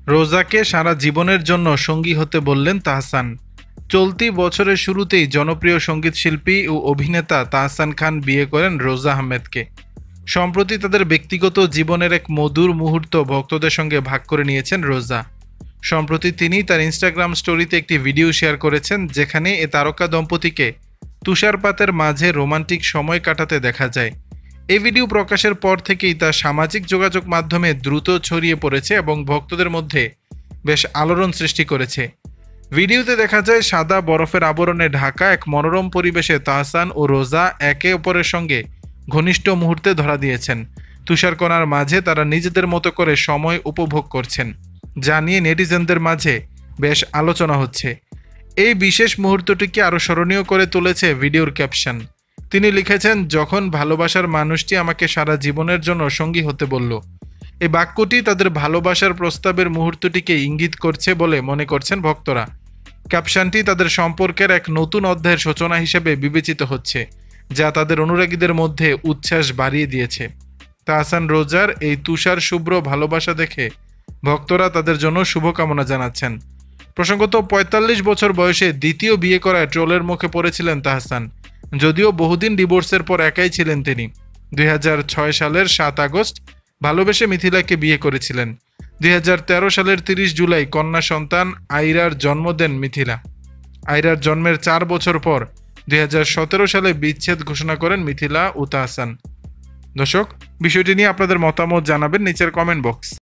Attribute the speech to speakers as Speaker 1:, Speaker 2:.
Speaker 1: রোজাকে সারা জীবনের জন্য সঙ্গী হতে বললেন তাহসান। চলতি বছরের শুরুতেই জনপ্রিয় সঙ্গীতশিল্পী ও অভিনেতা তাহসান খান বিয়ে করেন রোজা আহমেদকে। সম্প্রতি তাদের ব্যক্তিগত জীবনের এক মধুর মুহূর্ত ভক্তদের সঙ্গে ভাগ করে নিয়েছেন রোজা। সম্প্রতি তিনি তার ইনস্টাগ্রাম স্টোরিতে একটি ভিডিও শেয়ার করেছেন, যেখানে এ তারকা দম্পতিকে তুষারপাতের মাঝে রোমান্টিক সময় কাটাতে দেখা যায়। এই ভিডিও প্রকাশের পর থেকেই তা সামাজিক যোগাযোগ মাধ্যমে দ্রুত ছড়িয়ে পড়েছে এবং ভক্তদের মধ্যে বেশ আলোড়ন সৃষ্টি করেছে। ভিডিওতে দেখা যায় সাদা বরফের আবরণে ঢাকা এক মনোরম পরিবেশে তাহসান ও রোজা একে অপরের সঙ্গে ঘনিষ্ঠ মুহূর্তে ধরা দিয়েছেন। তুষারকণার মাঝে তারা নিজেদের মতো করে সময় উপভোগ করছেন, যা নিয়ে নেটিজেনদের মাঝে বেশ আলোচনা হচ্ছে। এই বিশেষ মুহূর্তটিকে আরও স্মরণীয় করে তুলেছে ভিডিওর ক্যাপশন। তিনি লিখেছেন, যখন ভালোবাসার মানুষটি আমাকে সারা জীবনের জন্য সঙ্গী হতে বলল। এই বাক্যটি তাদের ভালোবাসার প্রস্তাবের মুহূর্তটিকে ইঙ্গিত করছে বলে মনে করছেন ভক্তরা। ক্যাপশনটি তাদের সম্পর্কের এক নতুন অধ্যায়ের সূচনা হিসেবে বিবেচিত হচ্ছে, যা তাদের অনুরাগীদের মধ্যে উচ্ছ্বাস বাড়িয়ে দিয়েছে। তাহসান রোজার এই তুষার শুভ্র ভালোবাসা দেখে ভক্তরা তাদের জন্য শুভকামনা জানাচ্ছেন। প্রসঙ্গত ৪৫ বছর বয়সে দ্বিতীয় বিয়ে করায় ট্রোলের মুখে পড়েছিলেন তাহসান। যদিও বহুদিন ডিভোর্সের পর একাই ছিলেন তিনি। ২০০৬ সালের ৭ আগস্ট ভালোবেসে মিথিলাকে বিয়ে করেছিলেন। ২০১৩ সালের ৩০ জুলাই কন্যা সন্তান আইরার জন্ম দেন মিথিলা। আইরার জন্মের ৪ বছর পর ২০১৭ সালে বিচ্ছেদ ঘোষণা করেন মিথিলা ও তাহসান। দর্শক, বিষয়টি নিয়ে আপনাদের মতামত জানাবেন নিচের কমেন্ট বক্স।